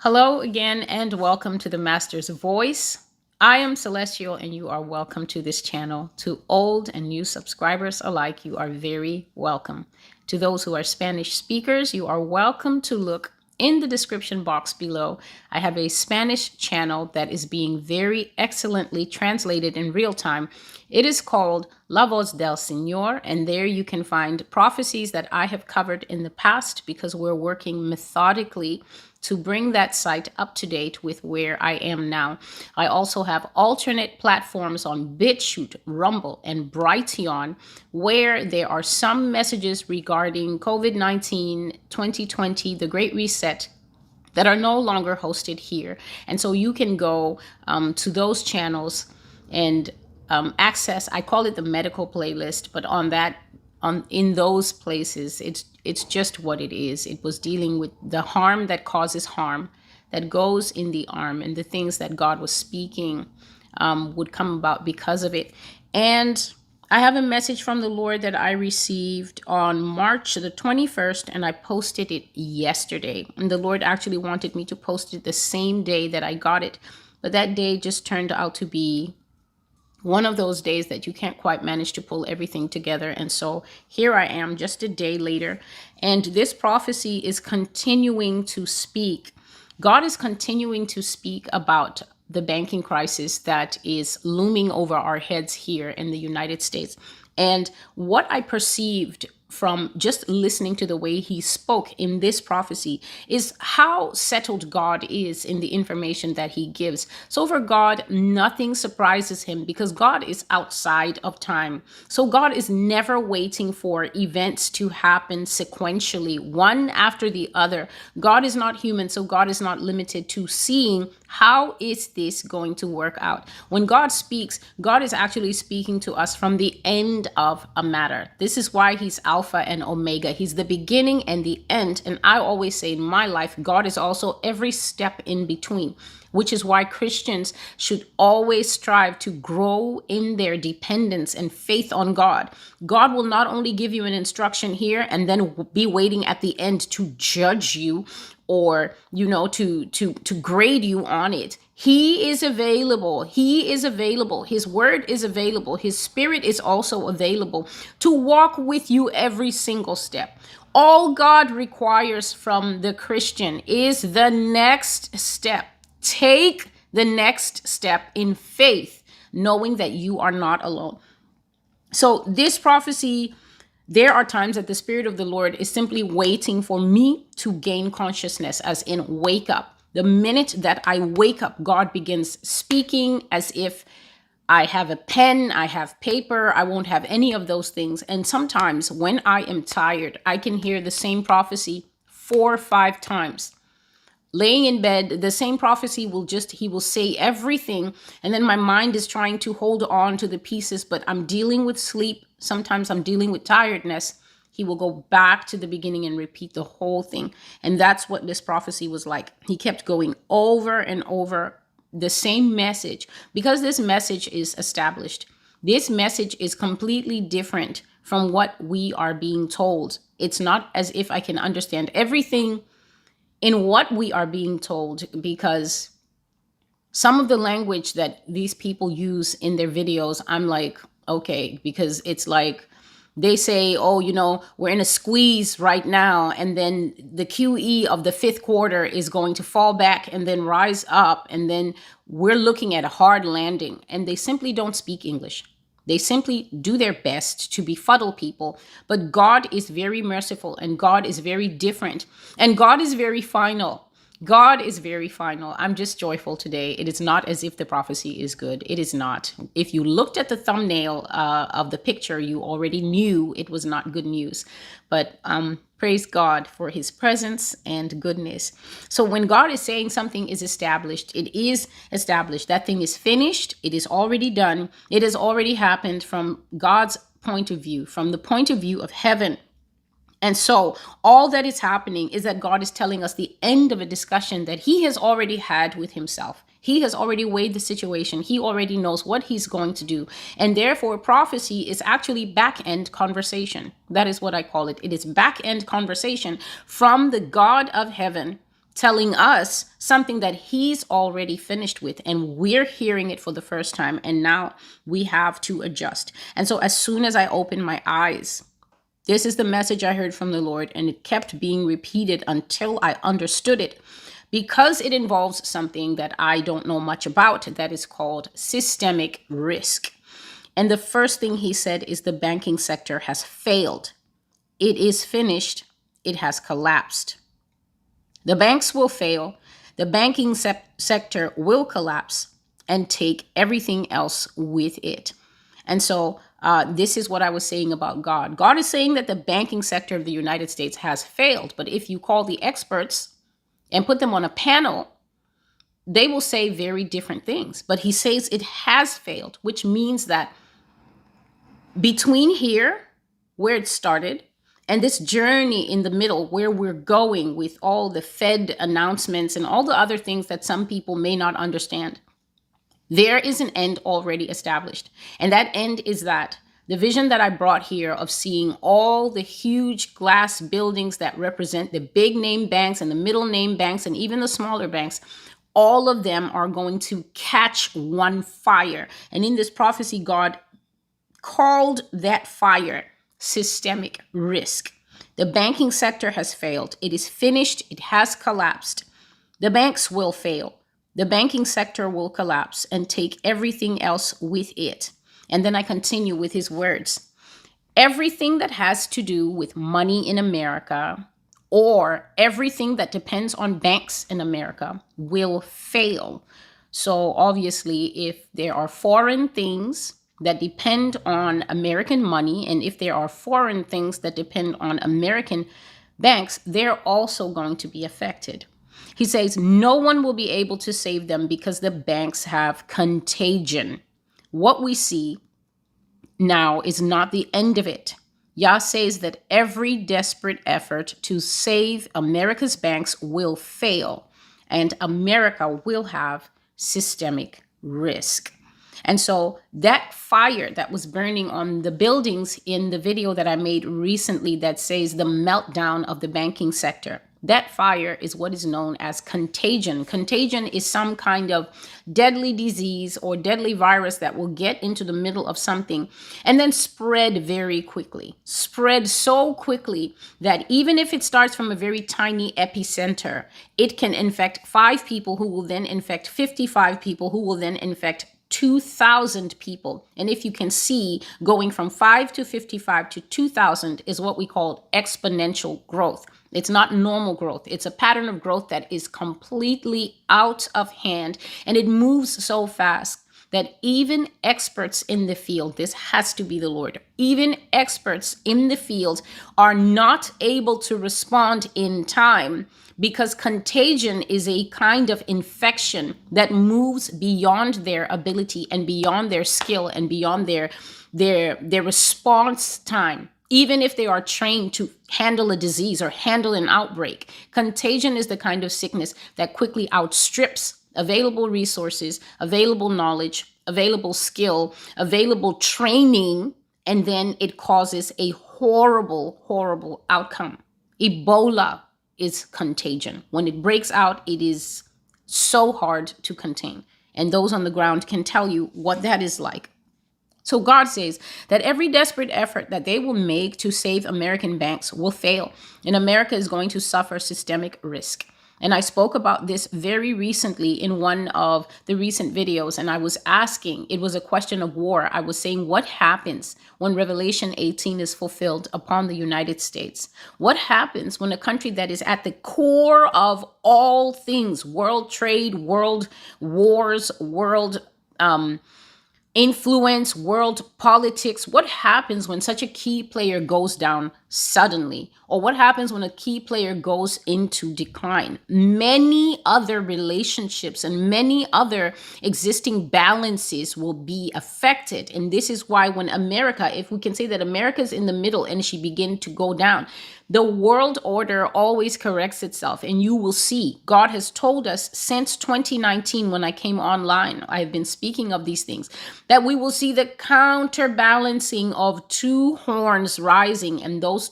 Hello again, and welcome to the Master's Voice. I am Celestial, and you are welcome to this channel. To old and new subscribers alike, you are very welcome. To those who are Spanish speakers, you are welcome to look in the description box below. I have a Spanish channel that is being very excellently translated in real time. It is called La Voz del Señor, and there you can find prophecies that I have covered in the past because we're working methodically to bring that site up to date with where I am now. I also have alternate platforms on BitChute, Rumble, and Brighteon, where there are some messages regarding COVID-19, 2020, the Great Reset, that are no longer hosted here. And so you can go to those channels and access, I call it the medical playlist, but in those places, it's just what it is. It was dealing with the harm that causes harm, that goes in the arm, and the things that God was speaking would come about because of it. And I have a message from the Lord that I received on March the 21st, and I posted it yesterday. And the Lord actually wanted me to post it the same day that I got it. But that day just turned out to be one of those days that you can't quite manage to pull everything together. And so here I am just a day later, and this prophecy is continuing to speak. God is continuing to speak about the banking crisis that is looming over our heads here in the United States. And what I perceived from just listening to the way he spoke in this prophecy is how settled God is in the information that he gives. So for God, nothing surprises him because God is outside of time. So God is never waiting for events to happen sequentially, one after the other. God is not human, so God is not limited to seeing how is this going to work out. When God speaks, God is actually speaking to us from the end of a matter. This is why he's Alpha and Omega. He's the beginning and the end. And I always say in my life, God is also every step in between, which is why Christians should always strive to grow in their dependence and faith on God. God will not only give you an instruction here and then be waiting at the end to judge you or, to grade you on it. He is available. He is available. His word is available. His spirit is also available to walk with you every single step. All God requires from the Christian is the next step. Take the next step in faith, knowing that you are not alone. So this prophecy, there are times that the Spirit of the Lord is simply waiting for me to gain consciousness, as in wake up. The minute that I wake up, God begins speaking as if I have a pen, I have paper, I won't have any of those things. And sometimes when I am tired, I can hear the same prophecy 4 or 5 times. Laying in bed, the same prophecy he will say everything. And then my mind is trying to hold on to the pieces, but I'm dealing with sleep. Sometimes I'm dealing with tiredness. He will go back to the beginning and repeat the whole thing. And that's what this prophecy was like. He kept going over and over the same message because this message is established. This message is completely different from what we are being told. It's not as if I can understand everything in what we are being told, because some of the language that these people use in their videos, I'm like, okay, because it's like they say, oh, we're in a squeeze right now, and then the QE of the 5th quarter is going to fall back and then rise up, and then we're looking at a hard landing, and they simply don't speak English. They simply do their best to befuddle people, but God is very merciful, and God is very different, and God is very final. God is very final. I'm just joyful today. It is not as if the prophecy is good. It is not. If you looked at the thumbnail of the picture, you already knew it was not good news. But praise God for his presence and goodness. So when God is saying something is established, it is established. That thing is finished. It is already done. It has already happened from God's point of view, from the point of view of heaven. And so all that is happening is that God is telling us the end of a discussion that he has already had with himself. He has already weighed the situation. He already knows what he's going to do. And therefore, prophecy is actually back-end conversation. That is what I call it. It is back-end conversation from the God of heaven telling us something that he's already finished with, and we're hearing it for the first time, and now we have to adjust. And so as soon as I opened my eyes, this is the message I heard from the Lord, and it kept being repeated until I understood it, because it involves something that I don't know much about that is called systemic risk. And the first thing he said is the banking sector has failed. It is finished. It has collapsed. The banks will fail. The banking sector will collapse and take everything else with it. And so this is what I was saying about God. God is saying that the banking sector of the United States has failed. But if you call the experts and put them on a panel, they will say very different things. But he says it has failed, which means that between here, where it started, and this journey in the middle where we're going with all the Fed announcements and all the other things that some people may not understand, there is an end already established. And that end is that the vision that I brought here of seeing all the huge glass buildings that represent the big name banks and the middle name banks and even the smaller banks, all of them are going to catch one fire. And in this prophecy, God called that fire systemic risk. The banking sector has failed. It is finished. It has collapsed. The banks will fail. The banking sector will collapse and take everything else with it. And then I continue with his words. Everything that has to do with money in America, or everything that depends on banks in America, will fail. So obviously, if there are foreign things that depend on American money, and if there are foreign things that depend on American banks, they're also going to be affected. He says no one will be able to save them because the banks have contagion. What we see now is not the end of it. Yah says that every desperate effort to save America's banks will fail, and America will have systemic risk. And so that fire that was burning on the buildings in the video that I made recently that says the meltdown of the banking sector, that fire is what is known as contagion. Contagion is some kind of deadly disease or deadly virus that will get into the middle of something and then spread very quickly. Spread so quickly that even if it starts from a very tiny epicenter, it can infect 5 people who will then infect 55 people who will then infect 2,000 people. And if you can see, going from 5 to 55 to 2,000 is what we call exponential growth. It's not normal growth. It's a pattern of growth that is completely out of hand, and it moves so fast that even experts in the field, this has to be the Lord, even experts in the field are not able to respond in time, because contagion is a kind of infection that moves beyond their ability and beyond their skill and beyond their response time. Even if they are trained to handle a disease or handle an outbreak, contagion is the kind of sickness that quickly outstrips available resources, available knowledge, available skill, available training, and then it causes a horrible, horrible outcome. Ebola is contagion. When it breaks out, it is so hard to contain. And those on the ground can tell you what that is like. So God says that every desperate effort that they will make to save American banks will fail, and America is going to suffer systemic risk. And I spoke about this very recently in one of the recent videos, and I was asking, it was a question of war. I was saying, what happens when Revelation 18 is fulfilled upon the United States? What happens when a country that is at the core of all things, world trade, world wars, world influence, world politics, what happens when such a key player goes down suddenly? Or what happens when a key player goes into decline? Many other relationships and many other existing balances will be affected. And this is why when America, if we can say that America is in the middle and she begin to go down, the world order always corrects itself. And you will see, God has told us since 2019, when I came online, I've been speaking of these things, that we will see the counterbalancing of 2 horns rising, and those